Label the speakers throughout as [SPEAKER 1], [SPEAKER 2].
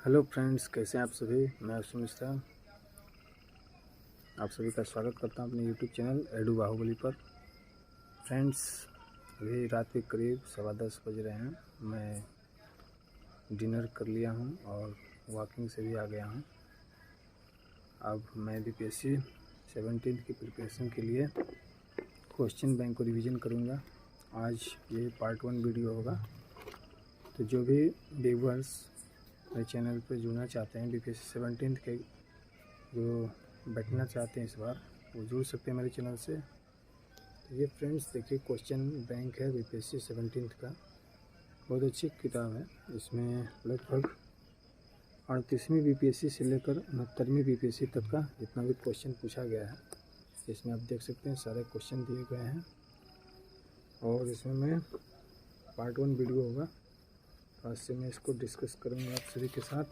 [SPEAKER 1] Hello friends, कैसे हैं आप सभी। मैं अश्विन मिश्रा आप सभी का स्वागत करता हूं अपने यूट्यूब चैनल एडू बाहुबली पर। फ्रेंड्स, अभी रात के करीब 10:15 बज रहे हैं। मैं डिनर कर लिया हूं और वॉकिंग से भी आ गया हूं। अब मैं बीपीएससी 17 की प्रिपरेशन के लिए क्वेश्चन बैंक को रिवीजन करूंगा। आज ये पार्ट 1 वीडियो होगा। तो जो भी व्यूअर्स मेरे चैनल पर जुड़ना चाहते हैं, बीपीएससी 17 के जो बैठना चाहते हैं इस बार, वो जुड़ सकते हैं मेरे चैनल से। तो ये फ्रेंड्स देखिए, क्वेश्चन बैंक है बीपीएससी 17 का। बहुत अच्छी किताब है। इसमें लगभग 38वीं बीपीएससी से लेकर 69वीं बीपीएससी तक का जितना भी क्वेश्चन पूछा गया है, इसमें आप देख सकते हैं सारे क्वेश्चन दिए गए हैं। और इसमें मैं पार्ट 1 वीडियो होगा, आज से मैं इसको डिस्कस करूँगा आप सभी के साथ।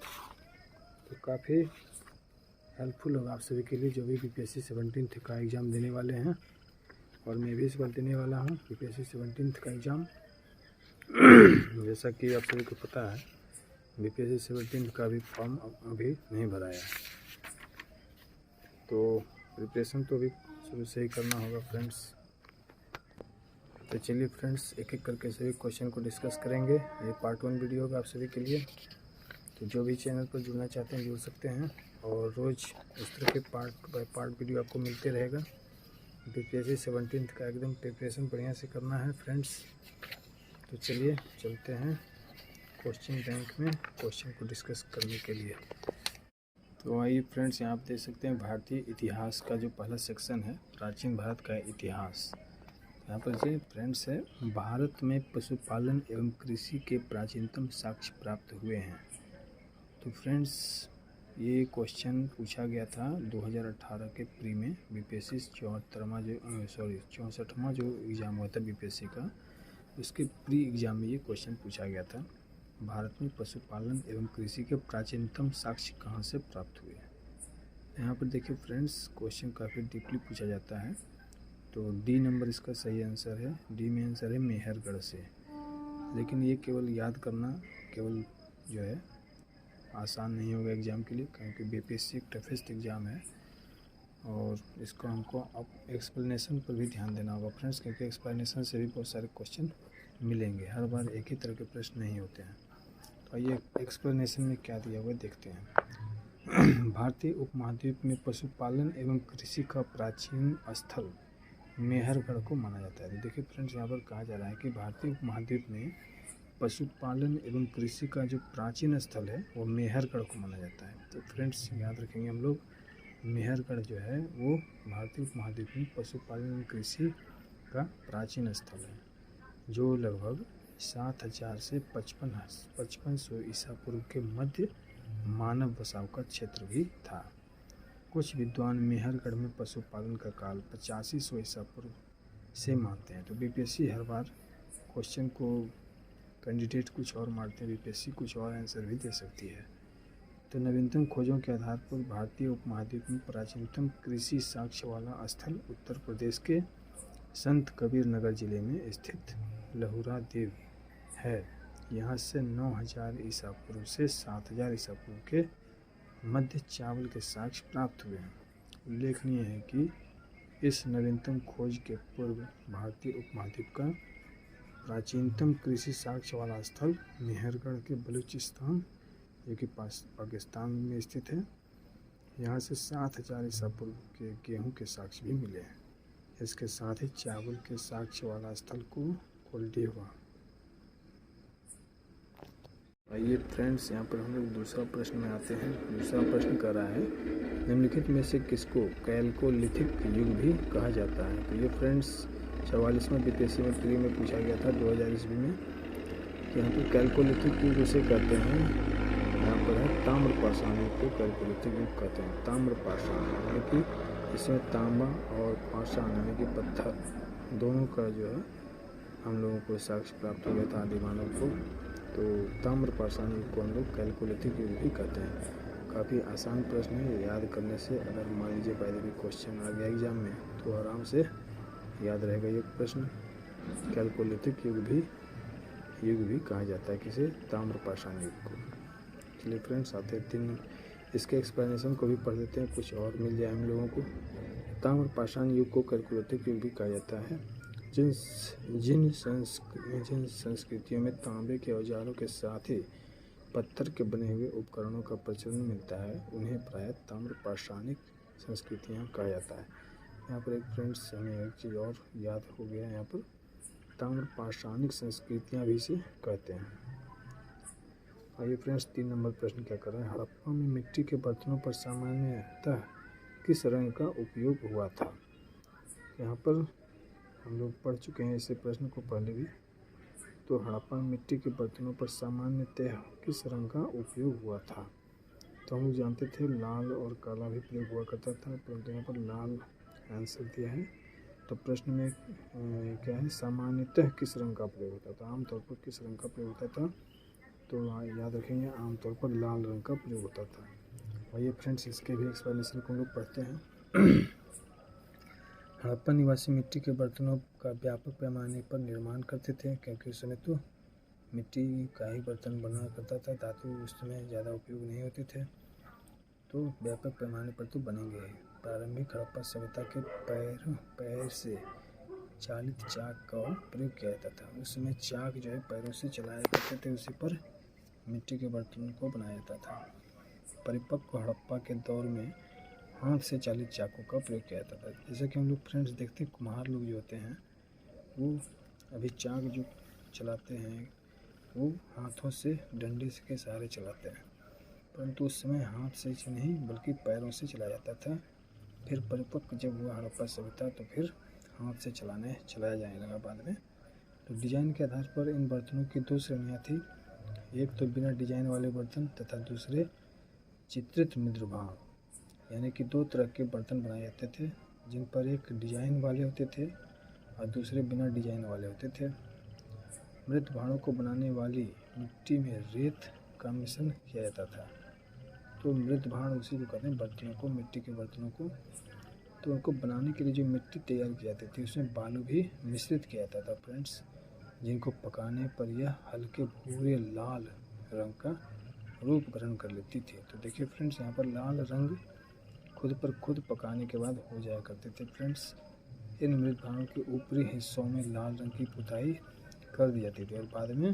[SPEAKER 1] तो काफ़ी हेल्पफुल होगा आप सभी के लिए जो भी बीपीएससी 17 का एग्ज़ाम देने वाले हैं। और मैं भी इस बार देने वाला हूँ बीपीएससी 17 का एग्ज़ाम। जैसा कि आप सभी को पता है, बीपीएससी 17 का भी फॉर्म अभी नहीं भराया है, तो प्रिपरेशन तो अभी शुरू से ही करना होगा फ्रेंड्स। तो चलिए फ्रेंड्स, एक एक करके सभी क्वेश्चन को डिस्कस करेंगे। ये पार्ट 1 वीडियो होगा आप सभी के लिए। तो जो भी चैनल पर जुड़ना चाहते हैं जुड़ सकते हैं, और रोज़ इस तरह के पार्ट बाय पार्ट वीडियो आपको मिलते रहेगा। बीपीएससी 17 का एकदम प्रिपरेशन बढ़िया से करना है फ्रेंड्स। तो चलिए चलते हैं क्वेश्चन बैंक में क्वेश्चन को डिस्कस करने के लिए। तो आइए फ्रेंड्स, यहाँ आप देख सकते हैं भारतीय इतिहास का जो पहला सेक्शन है, प्राचीन भारत का इतिहास। यहाँ पर जो फ्रेंड्स है, भारत में पशुपालन एवं कृषि के प्राचीनतम साक्ष्य प्राप्त हुए हैं। तो फ्रेंड्स, ये क्वेश्चन पूछा गया था 2018 के प्री में बीपीएससी 64वां जो एग्ज़ाम हुआ था बीपीएससी का, उसके प्री एग्ज़ाम में ये क्वेश्चन पूछा गया था, भारत में पशुपालन एवं कृषि के प्राचीनतम साक्ष्य कहाँ से प्राप्त हुए। यहाँ पर देखिए फ्रेंड्स, क्वेश्चन काफ़ी डीपली पूछा जाता है। तो डी नंबर इसका सही आंसर है। डी में आंसर है मेहरगढ़ से। लेकिन ये केवल याद करना केवल जो है आसान नहीं होगा एग्ज़ाम के लिए, क्योंकि बीपीएससी एक टफेस्ट एग्ज़ाम है। और इसको हमको अब एक्सप्लेनेशन पर भी ध्यान देना होगा फ्रेंड्स, क्योंकि एक्सप्लेनेशन से भी बहुत सारे क्वेश्चन मिलेंगे। हर बार एक ही तरह के प्रश्न नहीं होते हैं। तो आइए एक्सप्लेनेशन में क्या दिया हुआ देखते हैं। भारतीय उपमहाद्वीप में पशुपालन एवं कृषि का प्राचीन स्थल मेहरगढ़ को माना जाता है। तो देखिए फ्रेंड्स, यहाँ पर कहा जा रहा है कि भारतीय उपमहाद्वीप में पशुपालन एवं कृषि का जो प्राचीन स्थल है वो मेहरगढ़ को माना जाता है। तो फ्रेंड्स याद रखेंगे हम लोग, मेहरगढ़ जो है वो भारतीय उपमहाद्वीप में पशुपालन एवं कृषि का प्राचीन स्थल है, जो लगभग 7000 से 5500 ईसा पूर्व के मध्य मानव बसाव का क्षेत्र भी था। कुछ विद्वान मेहरगढ़ में पशुपालन का काल 8500 ईसा पूर्व से मानते हैं। तो बीपीएससी हर बार क्वेश्चन को कैंडिडेट कुछ और मारते हैं, बीपीएससी कुछ और आंसर भी दे सकती है। तो नवीनतम खोजों के आधार पर भारतीय उपमहाद्वीप में प्राचीनतम कृषि साक्ष्य वाला स्थल उत्तर प्रदेश के संत कबीर नगर जिले में स्थित लहुरा देव है। यहाँ से 9000 ईसा पूर्व से 7000 ईसा पूर्व के मध्य चावल के साक्ष्य प्राप्त हुए हैं। उल्लेखनीय है कि इस नवीनतम खोज के पूर्व भारतीय उपमहाद्वीप का प्राचीनतम कृषि साक्ष्य वाला स्थल मेहरगढ़ के बलूचिस्तान, जो कि पाकिस्तान में स्थित है, यहाँ से 7000 ईसा पूर्व के गेहूं के साक्ष्य भी मिले हैं। इसके साथ ही चावल के साक्ष्य वाला स्थल को कोल्डी हुआ। आइए फ्रेंड्स, यहाँ पर हम लोग दूसरा प्रश्न में आते हैं। दूसरा प्रश्न कर रहा है, निम्नलिखित में से किसको कैल्कोलिथिक युग भी कहा जाता है। तो ये फ्रेंड्स 44वें बीपीएससी में प्री में पूछा गया था 2000 ईस्वी में। यहाँ पर कैल्कोलिथिक युग उसे कहते हैं, यहाँ पर है ताम्रपाषाण युग को कैल्कोलिथिक युग कहते हैं। ताम्रपाषाण यानी कि इसमें तांबा और पाषाण यानी कि पत्थर दोनों का जो है हम लोगों को साक्ष्य प्राप्त हो गया था आदि मानव को। तो ताम्रपाषाण युग को हम लोग कैल्कोलिथिक युग भी कहते हैं। काफ़ी आसान प्रश्न है, याद करने से अगर मान लीजिए पहले भी क्वेश्चन आ गया एग्जाम में तो आराम से याद रहेगा ये प्रश्न। कैल्कोलिथिक युग भी कहा जाता है किसे, ताम्रपाषाण युग को। चलिए फ्रेंड्स आते हैं 3 इसके एक्सप्लेनेशन को भी पढ़ लेते हैं, कुछ और मिल जाए हम लोगों को। ताम्र पाषाण युग को कैलकुलेटिव युग भी कहा जाता है। जिन संस्कृतियों में तांबे के औजारों के साथ ही पत्थर के बने हुए उपकरणों का प्रचलन मिलता है, उन्हें प्रायः ताम्र पाषाणिक संस्कृतियाँ कहा जाता है। यहाँ पर एक फ्रेंड्स हमें एक चीज़ और याद हो गया, यहाँ पर ताम्र पाषाणिक संस्कृतियाँ भी इसे कहते हैं। आइए फ्रेंड्स 3 नंबर प्रश्न क्या कर रहे हैं। हड़प्पा में मिट्टी के बर्तनों पर सामान्यतः किस रंग का उपयोग हुआ था। यहाँ पर हम लोग पढ़ चुके हैं इसे प्रश्न को पहले भी। तो हड़प्पा में मिट्टी के बर्तनों पर सामान्यतः किस रंग का उपयोग हुआ था। तो हम लोग जानते थे लाल और काला भी प्रयोग हुआ करता था, परंतु यहाँ पर लाल आंसर दिया है। तो प्रश्न में क्या है, सामान्यतः किस रंग का प्रयोग होता था, आमतौर पर किस रंग का प्रयोग होता था। तो याद रखेंगे आमतौर पर लाल रंग का प्रयोग होता था। आइए फ्रेंड्स इसके भी एक्सप्लेनेशन को हम लोग पढ़ते हैं। हड़प्पा निवासी मिट्टी के बर्तनों का व्यापक पैमाने पर निर्माण करते थे, क्योंकि उस समय तो मिट्टी का ही बर्तन बना करता था, धातु उस समय ज़्यादा उपयोग नहीं होते थे, तो व्यापक पैमाने पर तो बनेंगे। प्रारंभिक हड़प्पा सभ्यता के पैर से चालित चाक का प्रयोग किया जाता था। उस समय चाक जो है पैरों से चलाया करते थे, उसी पर मिट्टी के बर्तनों को बनाया जाता था। परिपक्व हड़प्पा के दौर में हाथ से चालित चाकों का प्रयोग किया जाता था। जैसे कि हम लोग फ्रेंड्स देखते हैं कुम्हार लोग जो होते हैं वो अभी चाक जो चलाते हैं वो हाथों से डंडे के सहारे चलाते हैं, परंतु उस समय हाथ से नहीं बल्कि पैरों से चलाया जाता था। फिर परिपक्व जब हुआ हड़प्पा सभ्यता तो फिर हाथ से चलाया जाने लगा बाद में। तो डिजाइन के आधार पर इन बर्तनों की 2 श्रेणियाँ थी, एक तो बिना डिजाइन वाले बर्तन तथा दूसरे चित्रित मृदभाण, यानी कि 2 तरह के बर्तन बनाए जाते थे, जिन पर एक डिजाइन वाले होते थे और दूसरे बिना डिजाइन वाले होते थे। मृदभाणों को बनाने वाली मिट्टी में रेत का मिश्रण किया जाता था। तो मृदभाण उसी को कहते हैं, बर्तनों को, मिट्टी के बर्तनों को। तो उनको बनाने के लिए जो मिट्टी तैयार की जाती थी उसमें बालू भी मिश्रित किया जाता था फ्रेंड्स, जिनको पकाने पर यह हल्के भूरे लाल रंग का रूप ग्रहण कर लेती थी। तो देखिए फ्रेंड्स यहाँ पर लाल रंग खुद पकाने के बाद हो जाया करते थे फ्रेंड्स। इन मृदभाणों के ऊपरी हिस्सों में लाल रंग की पुताई कर दी जाती थी और बाद में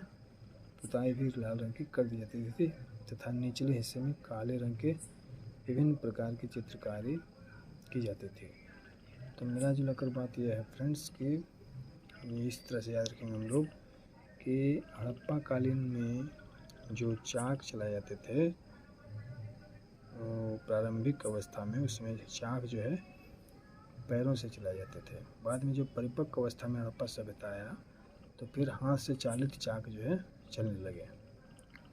[SPEAKER 1] पुताई भी लाल रंग की कर दी जाती थी तथा निचले हिस्से में काले रंग के विभिन्न प्रकार की चित्रकारी की जाती थी। तो मिला जुला कर बात यह है फ्रेंड्स कि इस तरह से याद रखेंगे हम लोग कि हड़प्पा कालीन में जो चाक चलाए जाते थे प्रारंभिक अवस्था में, उसमें चाक जो है पैरों से चलाए जाते थे। बाद में जब परिपक्व अवस्था में हड़प्पा सभ्यता आया तो फिर हाथ से चालित चाक जो है चलने लगे,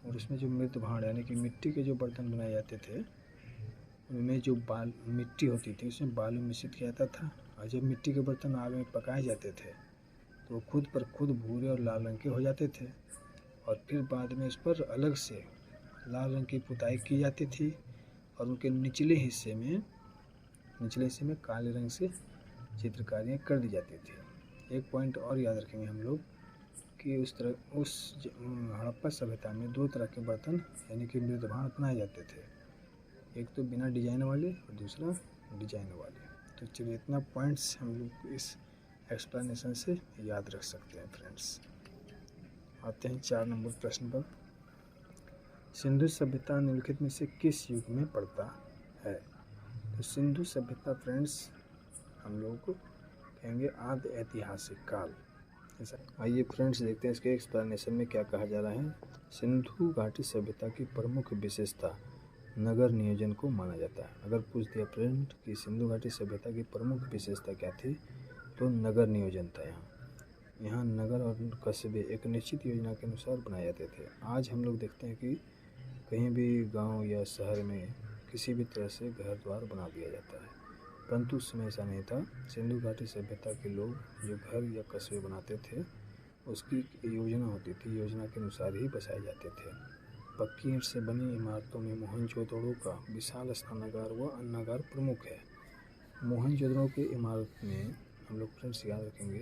[SPEAKER 1] और उसमें जो मृदभाण यानी कि मिट्टी के जो बर्तन बनाए जाते थे उनमें जो मिट्टी होती थी उसमें बालू मिश्रित किया जाता था, और जब मिट्टी के बर्तन आग में पकाए जाते थे तो खुद भूरे और लाल रंग के हो जाते थे, और फिर बाद में इस पर अलग से लाल रंग की पुताई की जाती थी और उनके निचले हिस्से में काले रंग से चित्रकारियाँ कर दी जाती थी। एक पॉइंट और याद रखेंगे हम लोग कि उस हड़प्पा सभ्यता में 2 तरह के बर्तन यानी कि मृदभाण बनाए जाते थे, एक तो बिना डिजाइन वाले और दूसरा डिजाइन वाले। तो चलिए इतना पॉइंट्स हम लोग इस एक्सप्लेनेशन से याद रख सकते हैं फ्रेंड्स। आते हैं 4 नंबर प्रश्न पर। सिंधु सभ्यता निम्नलिखित में से किस युग में पड़ता है। तो सिंधु सभ्यता फ्रेंड्स हम लोगों को कहेंगे आदि ऐतिहासिक काल। ऐसा आइए फ्रेंड्स देखते हैं इसके एक्सप्लेनेशन में क्या कहा जा रहा है। सिंधु घाटी सभ्यता की प्रमुख विशेषता नगर नियोजन को माना जाता है। अगर पूछ दिया फ्रेंड कि सिंधु घाटी सभ्यता की प्रमुख विशेषता क्या थी, तो नगर नियोजन था। यहाँ नगर और कस्बे एक निश्चित योजना के अनुसार बनाए जाते थे। आज हम लोग देखते हैं कि कहीं भी गांव या शहर में किसी भी तरह से घर द्वार बना दिया जाता है, परंतु उस समय ऐसा नहीं था। सिंधु घाटी सभ्यता के लोग जो घर या कस्बे बनाते थे उसकी योजना होती थी, योजना के अनुसार ही बसाए जाते थे। पक्की ईंट से बनी इमारतों में मोहनजोदड़ो का विशाल स्नानागार व अन्नागार प्रमुख है। मोहनजोदड़ो की इमारत में हम लोग फ्रेंड्स याद रखेंगे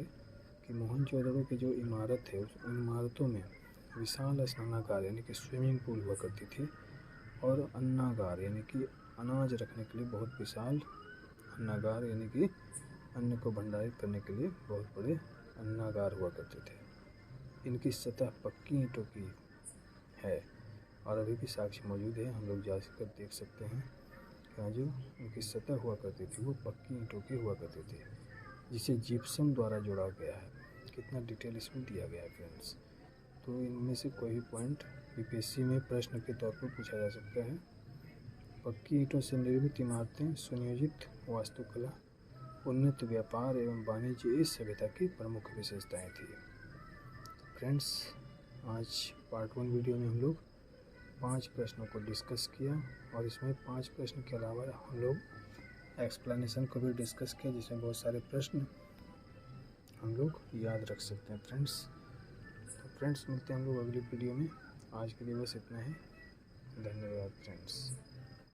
[SPEAKER 1] कि मोहनजोदड़ो की जो इमारत है उन इमारतों में विशाल स्नानागार यानी कि स्विमिंग पूल हुआ करती थी, और अन्नागार यानी कि अनाज रखने के लिए बहुत विशाल, अन्नागार यानी कि अन्न को भंडारित करने के लिए बहुत बड़े अन्नागार हुआ करते थे। इनकी सतह पक्की ईंटों की है और अभी भी साक्ष्य मौजूद है, हम लोग जाकर देख सकते हैं। यहाँ जो इनकी सतह हुआ करती थी वो पक्की ईंटों की हुआ करती थी, जिसे जिप्सम द्वारा जोड़ा गया है। कितना डिटेल इसमें दिया गया है फ्रेंड्स। तो इनमें से कोई भी पॉइंट यूपीएससी में प्रश्न के तौर पर पूछा जा सकता है। पक्की ईंटों से निर्मित इमारतें, सुनियोजित वास्तुकला, उन्नत व्यापार एवं वाणिज्य इस सभ्यता की प्रमुख विशेषताएं थी। फ्रेंड्स, आज पार्ट 1 वीडियो में हम लोग 5 प्रश्नों को डिस्कस किया और इसमें 5 प्रश्न के अलावा हम लोग एक्सप्लेनेशन को भी डिस्कस किया, जिसमें बहुत सारे प्रश्न हम लोग याद रख सकते हैं फ्रेंड्स। तो फ्रेंड्स, मिलते हैं हम लोग अगली वीडियो में। आज के लिए बस इतना ही।